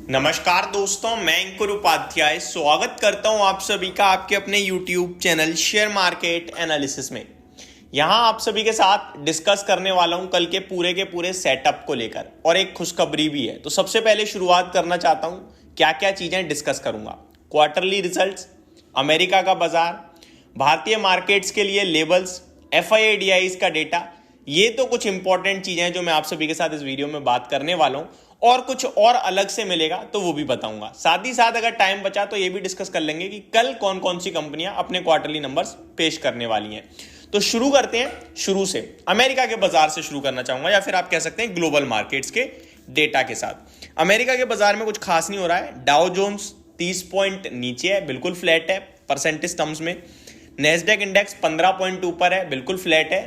नमस्कार दोस्तों, मैं अंकुर उपाध्याय स्वागत करता हूं आप सभी का आपके अपने YouTube channel share market analysis में। यहां आप सभी के साथ डिस्कस करने वाला हूं कल के पूरे सेटअप को लेकर, और एक खुशखबरी भी है। तो सबसे पहले शुरुआत करना चाहता हूं क्या क्या चीजें डिस्कस करूंगा। क्वार्टरली रिजल्ट्स, अमेरिका का बाजार, भारतीय मार्केट्स के लिए लेवल्स, FII का डेटा, ये तो कुछ इंपॉर्टेंट चीजें हैं जो मैं आप सभी के साथ इस वीडियो में बात करने वाला हूं। और कुछ और अलग से मिलेगा तो वो भी बताऊंगा। साथ ही साथ अगर टाइम बचा तो ये भी डिस्कस कर लेंगे कि कल कौन कौन सी कंपनियां अपने क्वार्टरली नंबर्स पेश करने वाली हैं। तो शुरू करते हैं शुरू से। अमेरिका के बाजार से शुरू करना चाहूंगा, या फिर आप कह सकते हैं ग्लोबल मार्केट्स के डेटा के साथ। अमेरिका के बाजार में कुछ खास नहीं हो रहा है। डाउ जोन्स 30 पॉइंट नीचे है, बिल्कुल फ्लैट है परसेंटेज टर्म्स में। नेस्डेक इंडेक्स 15 पॉइंट ऊपर है, बिल्कुल फ्लैट है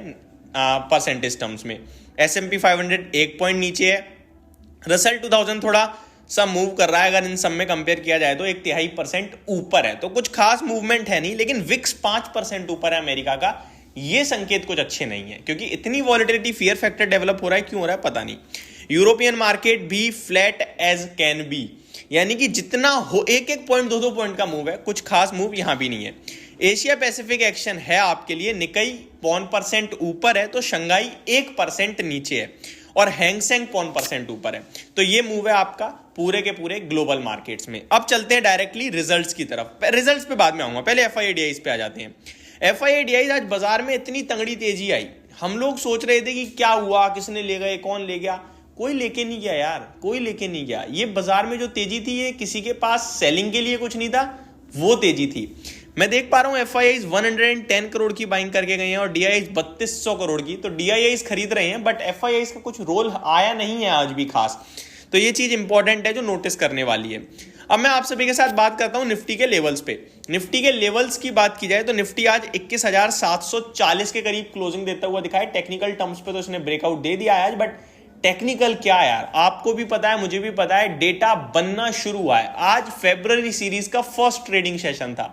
परसेंटेज टर्म्स में। S&P 500 1 पॉइंट नीचे है। रसल 2000 थोड़ा सा मूव कर रहा है, अगर इन सब में कंपेयर किया जाए तो 1/3% ऊपर है। तो कुछ खास मूवमेंट है नहीं, लेकिन विक्स 5% ऊपर है अमेरिका का। ये संकेत कुछ अच्छे नहीं है, क्योंकि इतनी वॉलेटिलिटी, फियर फैक्टर डेवलप हो रहा है, क्यों हो रहा है पता नहीं। यूरोपियन मार्केट भी फ्लैट एज कैन बी, यानी कि जितना हो 1-1 पॉइंट 2-2 पॉइंट का मूव है, कुछ खास मूव यहां भी नहीं है। एशिया पैसिफिक एक्शन है आपके लिए, निकाई 0.5% ऊपर है तो शंघाई 1% नीचे है, और हैंगसेंग 0.5% ऊपर है। तो ये मूव है आपका पूरे के पूरे ग्लोबल मार्केट्स में। अब चलते हैं डायरेक्टली रिजल्ट्स की तरफ। रिजल्ट्स पे बाद में आऊंगा, पहले FII पे आ जाते हैं। FII आज बाजार में इतनी तगड़ी तेजी आई, हम लोग सोच रहे थे कि क्या हुआ, किसने ले गए, कौन ले गया। कोई लेके नहीं गया यार, कोई लेके नहीं गया। ये बाजार में जो तेजी थी, ये किसी के पास सेलिंग के लिए कुछ नहीं था, वो तेजी थी। मैं देख पा रहा हूं FIIs 110 करोड़ की बाइंग करके गए हैं, और DIIs 3200 करोड़ की। तो DIIs खरीद रहे हैं, बट FIIs का कुछ रोल आया नहीं है आज भी खास। तो ये चीज इंपॉर्टेंट है जो नोटिस करने वाली है। अब मैं आप सभी के साथ बात करता हूं निफ्टी के लेवल्स पे। निफ्टी के लेवल्स की बात की जाए तो निफ्टी आज 21,740 के करीब क्लोजिंग देता हुआ दिखा है। टेक्निकल टर्म्स पे तो इसने ब्रेकआउट दे दिया है आज, बट टेक्निकल क्या यार, आपको भी पता है, मुझे भी पता है, डेटा बनना शुरू हुआ है। आज फेब्रुअरी सीरीज का फर्स्ट ट्रेडिंग सेशन था,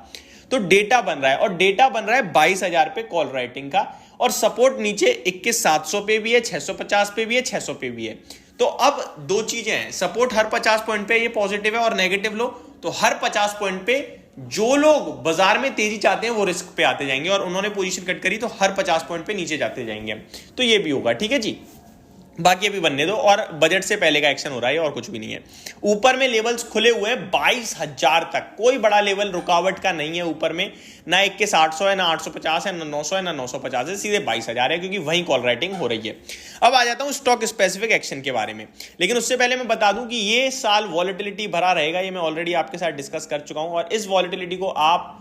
तो डेटा बन रहा है, और डेटा बन रहा है 22,000 पे कॉल राइटिंग का, और सपोर्ट नीचे 21,700 पे भी है, 650 पे भी है, 600 पे भी है। तो अब दो चीजें हैं, सपोर्ट हर 50 पॉइंट पे ये पॉजिटिव है, और नेगेटिव लो तो हर 50 पॉइंट पे जो लोग बाजार में तेजी चाहते हैं वो रिस्क पे आते जाएंगे, और उन्होंने पोजीशन कट करी तो हर 50 पॉइंट पे नीचे जाते जाएंगे। तो ये भी होगा, ठीक है जी। बाकी अभी बनने दो, और बजट से पहले का एक्शन हो रहा है और कुछ भी नहीं है। ऊपर में लेवल्स खुले हुए हैं 22,000 तक, कोई बड़ा लेवल रुकावट का नहीं है ऊपर में। ना 21,800 है, ना 850 है, ना 900 है, ना 950 है, सीधे 22,000 है, क्योंकि वहीं कॉल राइटिंग हो रही है। अब आ जाता हूं स्टॉक स्पेसिफिक एक्शन के बारे में, लेकिन उससे पहले मैं बता दूं कि ये साल वॉलेटिलिटी भरा रहेगा, ये मैं ऑलरेडी आपके साथ डिस्कस कर चुका हूं। और इस वॉलेटिलिटी को आप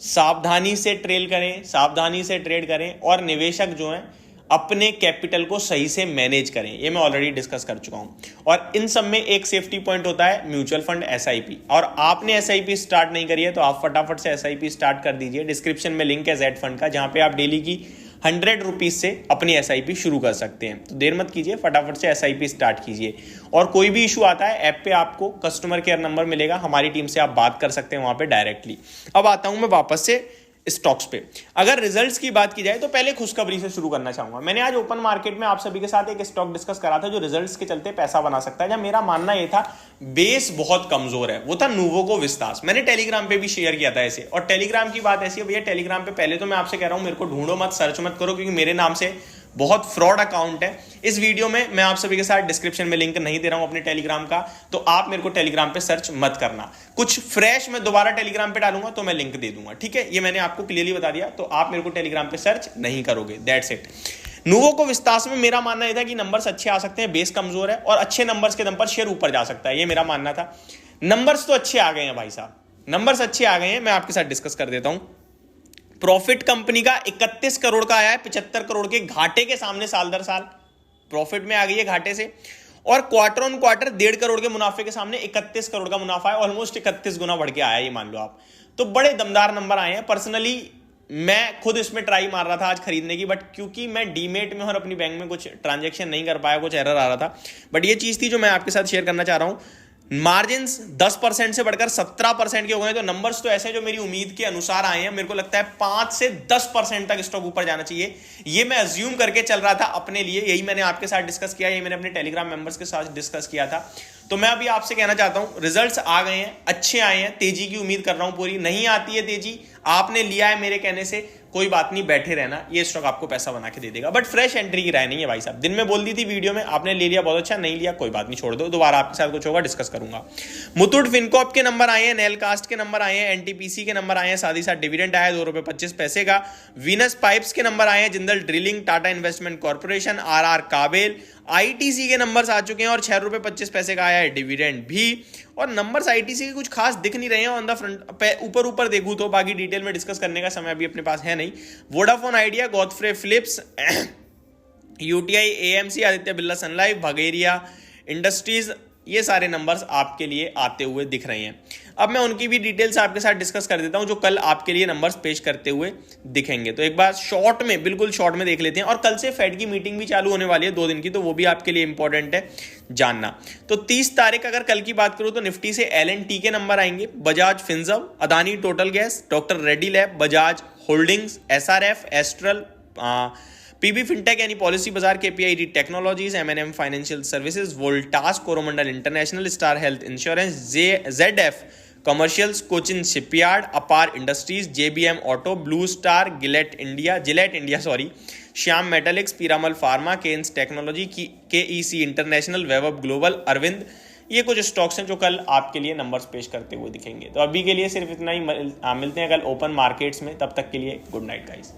सावधानी से ट्रेल करें, सावधानी से ट्रेड करें, और निवेशक जो है अपने कैपिटल को सही से मैनेज करें, ये मैं ऑलरेडी डिस्कस कर चुका हूं। और इन सब में एक सेफ्टी पॉइंट होता है म्यूचुअल फंड, SIP। और आपने SIP स्टार्ट नहीं करी है तो आप फटाफट से SIP स्टार्ट कर दीजिए। डिस्क्रिप्शन में लिंक है जेड फंड का, जहां पे आप डेली की 100 रुपीज से अपनी SIP शुरू कर सकते हैं। तो देर मत कीजिए, फटाफट से SIP स्टार्ट कीजिए। और कोई भी इशू आता है, ऐप पे आपको कस्टमर केयर नंबर मिलेगा, हमारी टीम से आप बात कर सकते हैं वहां पे डायरेक्टली। अब आता हूं मैं वापस से स्टॉक्स पे। अगर रिजल्ट्स की बात की जाए तो पहले खुशखबरी से शुरू करना चाहूंगा। मैंने आज ओपन मार्केट में आप सभी के साथ एक स्टॉक डिस्कस करा था जो रिजल्ट्स के चलते पैसा बना सकता है। जब मेरा मानना यह था बेस बहुत कमजोर है, वो था नूवोको विस्तास। मैंने टेलीग्राम पे भी शेयर किया था ऐसे। और टेलीग्राम की बात ऐसी है भैया, टेलीग्राम पे पहले तो मैं आपसे कह रहा हूं मेरे को ढूंढो मत, सर्च मत करो, क्योंकि मेरे नाम से बहुत फ्रॉड अकाउंट है। इस वीडियो में मैं आप सभी के साथ डिस्क्रिप्शन में लिंक नहीं दे रहा हूं अपने टेलीग्राम का, तो आप मेरे को टेलीग्राम पे सर्च मत करना। कुछ फ्रेश मैं दोबारा टेलीग्राम पे डालूंगा तो मैं लिंक दे दूंगा, ठीक है। ये मैंने आपको क्लियरली बता दिया, तो आप मेरे को टेलीग्राम पे सर्च नहीं करोगे, दैट्स इट। नूवोको विस्तास में मेरा मानना यह था कि नंबर्स अच्छे आ सकते हैं, बेस कमजोर है, और अच्छे नंबर्स के दम पर शेयर ऊपर जा सकता है, ये मेरा मानना था। नंबर्स तो अच्छे आ गए हैं भाई साहब, नंबर्स अच्छे आ गए हैं। मैं आपके साथ डिस्कस कर देता हूं। प्रॉफिट कंपनी का 31 करोड़ का आया है, 75 करोड़ के घाटे के सामने साल दर साल प्रॉफिट में आ गई है घाटे से। और क्वार्टर ऑन क्वार्टर 1.5 करोड़ के मुनाफे के सामने 31 करोड़ का मुनाफा है, ऑलमोस्ट 31 गुना बढ़ के आया, ये मान लो आप। तो बड़े दमदार नंबर आए हैं। पर्सनली मैं खुद इसमें ट्राई मार रहा था आज खरीदने की, बट क्योंकि मैं डीमेट में और अपनी बैंक में कुछ ट्रांजैक्शन नहीं कर पाया, कुछ एरर आ रहा था। बट ये चीज थी जो मैं आपके साथ शेयर करना चाह रहा हूं। मार्जिन 10% से बढ़कर 17% के हो गए। तो नंबर्स तो ऐसे हैं जो मेरी उम्मीद के अनुसार आए हैं। मेरे को लगता है 5 से 10% तक स्टॉक ऊपर जाना चाहिए, ये मैं अज्यूम करके चल रहा था अपने लिए। यही मैंने आपके साथ डिस्कस किया, यही मैंने अपने टेलीग्राम मेंबर्स के साथ डिस्कस किया था। तो मैं अभी आपसे कहना चाहता हूं रिजल्ट्स आ गए हैं, अच्छे आए हैं, तेजी की उम्मीद कर रहा हूं पूरी। नहीं आती है तेजी, आपने लिया है मेरे कहने से, कोई बात नहीं, बैठे रहना, ये स्टॉक आपको पैसा बना के दे देगा। बट फ्रेश एंट्री की राय नहीं है भाई साहब। दिन में बोल दी थी वीडियो में, आपने ले लिया बहुत अच्छा, नहीं लिया कोई बात नहीं, छोड़ दो, दोबारा आपके साथ कुछ होगा डिस्कस करूंगा। मुथूट फिनकॉर्प के नंबर आए हैं, नेलकास्ट के नंबर आए हैं, एनटीपीसी के नंबर आए हैं, साथ ही साथ डिविडेंड आया ₹2.25 का। वीनस पाइप्स के नंबर आए हैं, Jindal drilling, Tata investment corporation, RR Kabel, ITC के नंबर्स आ चुके हैं और ₹6.25 का आया है डिविडेंड भी। और नंबर्स आईटीसी के कुछ खास दिख नहीं रहे हैं ऑन द फ्रंट, ऊपर ऊपर देखूं तो, बाकी डिटेल में डिस्कस करने का समय अभी अपने पास है नहीं। Vodafone Idea, Godfrey Phillips, UTI, AMC, Aditya Birla Sun Life, Bhageria Industries, ये सारे नंबर्स आपके लिए आते हुए दिख रहे हैं। अब मैं उनकी भी डिटेल्स आपके साथ डिस्कस कर देता हूं जो कल आपके लिए नंबर्स पेश करते हुए दिखेंगे। तो एक बार शॉर्ट में, बिल्कुल शॉर्ट में देख लेते हैं। और कल से फेड की मीटिंग भी चालू होने वाली है 2 दिन की, तो वो भी आपके लिए इंपॉर्टेंट है जानना। तो 30 तारीख अगर कल की बात करूं तो निफ्टी से एलएनटी के नंबर आएंगे, Bajaj Finserv, Adani Total Gas, Doctor Reddy Lab, Bajaj Holdings, SRF, Astral, PB Fintech यानी Policy Bazaar, KPIT Technologies, MNM Financial Services, Voltas, Coromandel International, Star Health Insurance, ZF Commercials, Cochin Shipyard, Apar Industries, JBM Auto, Blue Star, Gillette India Shyam Metalics, Piramal Pharma, Kaynes Technology, KEC International, Vaibhav Global, Arvind, ये कुछ stocks हैं जो कल आपके लिए numbers पेश करते हुए दिखेंगे। तो अभी के लिए सिर्फ इतना ही, मिलते हैं कल ओपन मार्केट्स में, तब तक के लिए गुड नाइट गाइस।